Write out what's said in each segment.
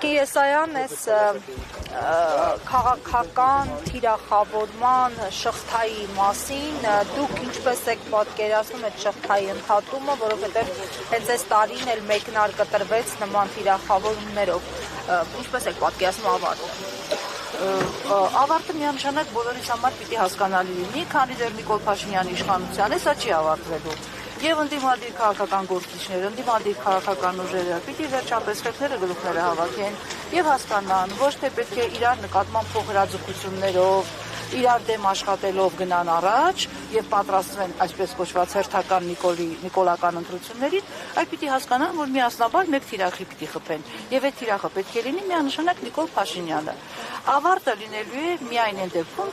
Տիկին Եսայան, այս քաղաքական թիրախավորման շղթայի մասին դուք ինչպես եք պատկերացնում այդ շղթայի ընդհատումը, որովհետև հենց այս տարին էլ մեկնարկը տրվեց նման թիրախավորումներով, ինչպես եք պատկերացնում ավարտը։ Ավարտը միանշանակ բոլորիս համար պիտի հասկանալի լինի, քանի դեռ Նիկոլ Փաշինյանի իշխանության է, սա չի ավարտվելու։ Եվ ընդդիմադիր քաղաքական գործիչները, ընդդիմադիր քաղաքական ուժերը պիտի վերջապես խելքները գլուխները հավաքեն եւ հասկանան, ոչ թե պետք է իրար նկատմամբ փոխհրաձգություններով, իրար դեմ աշխատելով գնան առաջ եւ պատրաստվեն այսպես կոչված հերթական նիկոլական ընտրություններին, այլ պիտի հասկանան, որ միասնաբար մեկ թիրախի պիտի խփեն եւ այդ թիրախը պետք է լինի միանշանակ Նիկոլ Փաշինյանը։ Ավարտը լինելու է միայն այն դեպքում,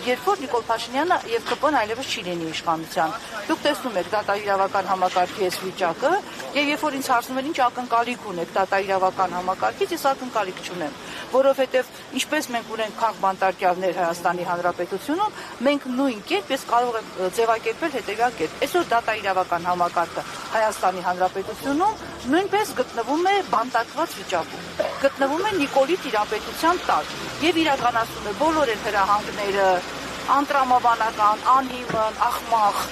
երբ որ Նիկոլ Փաշինյանը եւ ԿՊ-ն այլևս չի լինի իշխանության։ Դուք տեսնում եք դատաիրավական համակարգի այս վիճակը, եւ երբ որ ինձ հարցնում են ինչ ակնկալիք ունեք դատաիրավական համակարգից, ես ակնկալիք չունեմ, որովհետեւ ինչպես մենք ունենք քաղ բանտարկյալներ Հայաստանի Հանրապետությունում, մենք նույն կերպ ես կարող եմ ձևակերպել հետեւյալ կերպ։ Այսօր դատաիրավական համակարգը Հայաստանի Հանրապետությունում նույնպես գտնվում է բանտարկված վիճակում, գտնվում է Նիկոլի տիրապետության տակ եւ իրականացնում է բոլոր այդ հրահանգները, անտրամաբանական, անհիմն, ախմախ,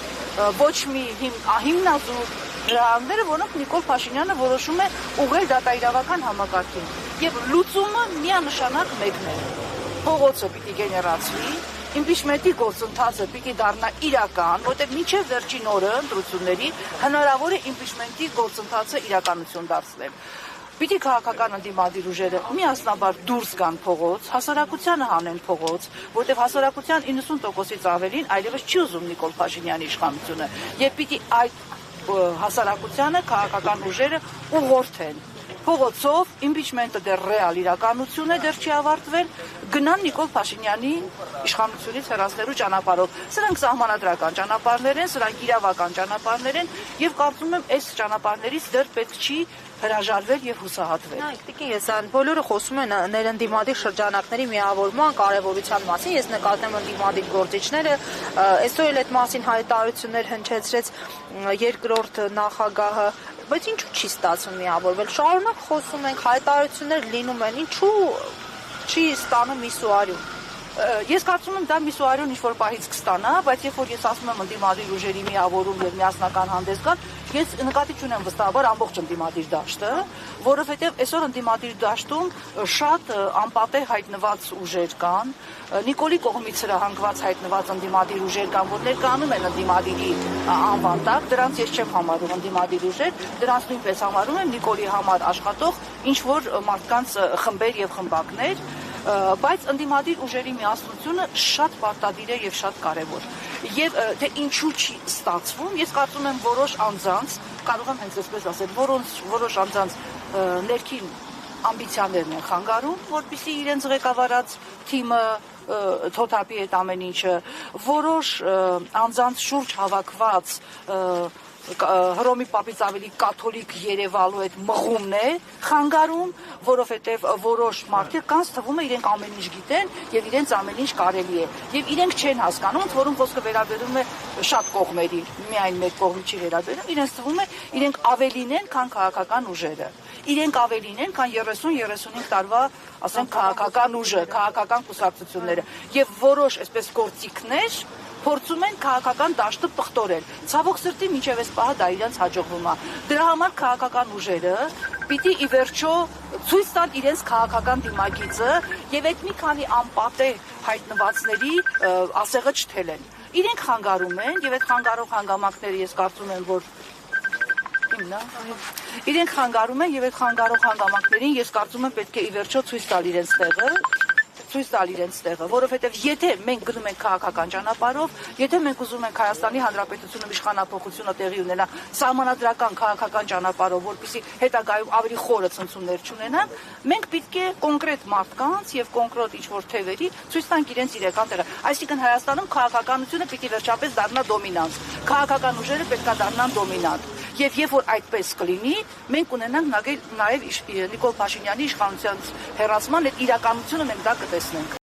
ոչ մի հիմնազուր հրահանգները, որոնք Նիկոլ Փաշինյանը որոշում է ուղղել դատաիրավական համակարգին։ Եվ լուծումը միանշանակ մեկն է։ Փողոցը պիտի գեներացվի, իմպիչմենտի գործընթացը պիտի դառնա իրական, որտեղ մինչև վերջին օրը ընտրությունների հնարավոր է իմպիչմենտի գործընթացը իրականություն դարձնել։ Պիտի քաղաքական ընդդիմադիր ուժերը միասնաբար դուրս գան փողոց, հասարակությանը հանեն փողոց, որտեղ հասարակության 90%-ից ավելին այլևս չի ուզում Նիկոլ Փաշինյանի իշխանությունը, եւ պիտի այդ հասարակությանը քաղաքական ուժերը ուղղորդեն փողոցով, իմպիչմենտը դեռ ռեալ իրականություն է, դեռ չի ավարտվել, գնան Նիկոլ Փաշինյանի իշխանությունից հեռացնելու ճանապարհով։ Սրանք սահմանադրական ճանապարհներ են, սրանք իրավական ճանապարհներ են, եւ կարծում եմ այս ճանապարհներից դեռ պետք չի հրաժարվել եւ հուսահատվել։ Տիկին Եսայան, բոլորը խոսում են ներընդդիմադիր շրջանակների միավորման կարեւորության մասին։ Ես նկատեմ ընդդիմադիր գործիչները այսօր էլ այդ մասին հայտարարություններ հնչեցրեց երկրորդ նախագահը, բայց ինչու չի ստացվում միավորվել։ Շարունակ խոսում ենք, հայտարարություններ լինում են, ինչու չի ստանում միսուարյուն։ Ես կարծում եմ դա միսուարյուն ինչ-որ պահից կստանա, բայց երբ որ ես ասում եմ ընդդիմադիր ուժերի միավորում եւ միասնական հանդես գալ, ես նկատի չունեմ վստահաբար ամբողջ ընդդիմադիր դաշտը, որովհետեւ այսօր ընդդիմադիր դաշտում շատ անպատեհ հայտնված ուժեր կան, Նիկոլի կողմից հրահանգված հայտնված ընդդիմադիր ուժեր կան, որ ներկայանում են ընդդիմադիրի անվան տակ, դրանց ես չեմ համարում ընդդիմադիր ուժեր, դրանց նույնպես համարում եմ Նիկոլի համար աշխատող ինչ-որ մարդկանց խմբեր եւ խմբակներ, բայց ընդդիմադիր ուժերի միասնությունը շատ պարտադիր է եւ շատ կարեւոր։ Եվ թե ինչու չի ստացվում, ես կարծում եմ որոշ անձանց, կարող եմ հենց այսպես ասել, որոշ անձանց ներքին ամբիցիաներն են խանգարում, որպեսզի իրենց ղեկավարած թիմը թոթափի այդ ամեն ինչը, որոշ անձանց շուրջ հավաքված Հռոմի պապից ավելի կաթոլիկ Երևալու այդ մղումն է խանգարում, որովհետև որոշ մարդիկ կանց թվում է իրենք ամեն ինչ գիտեն եւ իրենց ամեն ինչ կարելի է եւ իրենք չեն հասկանում, որում խոսքը վերաբերում է շատ կողմերի, միայն մեկ կողմի չի վերաբերում, իրենց թվում է իրենք ավելին են, քան քաղաքական ուժերը։ Իրենք ավելին են, քան 30-35 տարվա, ասենք, քաղաքական ուժը, քաղաքական կուսակցությունները եւ որոշ այսպես գործիքներ փորձում են քաղաքական դաշտը պղտորել։ Ցավոք սրտի մինչև այս պահը դա իրենց հաջողվում է։ Դրա համար քաղաքական ուժերը պիտի ի վերջո ցույց տան իրենց քաղաքական դիմագիծը եւ այդ մի քանի անպատեհ հայտնվածների ասեղը չթելեն։ Իրենք խանգարում են եւ այդ խանգարող հանգամանքները ես կարծում եմ, որ իրենք խանգարում են եւ այդ խանգարող հանգամանքներին ես կարծում եմ պետք է ի վերջո ցույց տալ իրենց տեղը, որովհետև եթե մենք գնում ենք քաղաքական ճանապարհով, եթե մենք ուզում ենք Հայաստանի Հանրապետությունում իշխանապողությունը տեղի ունենա սահմանադրական քաղաքական ճանապարհով, որպեսզի հետագայում ավելի խորը ցնցումներ չունենան, մենք պետք է կոնկրետ մարդկանց եւ կոնկրետ ինչ-որ թևերի ցույց տանք իրենց իրական տեղը։ Այսինքն Հայաստանում քաղաքականությունը պիտի վերջապես դառնա դոմինանտ։ Քաղաքական ուժերը պետք է դառնան դոմինանտ։ Եվ երբ որ այդպես կլինի, մենք ունենանք նաև Նիկոլ Փաշինյանի իշխանության հեռացման այդ իրականությունը մենք դա կտեսնենք։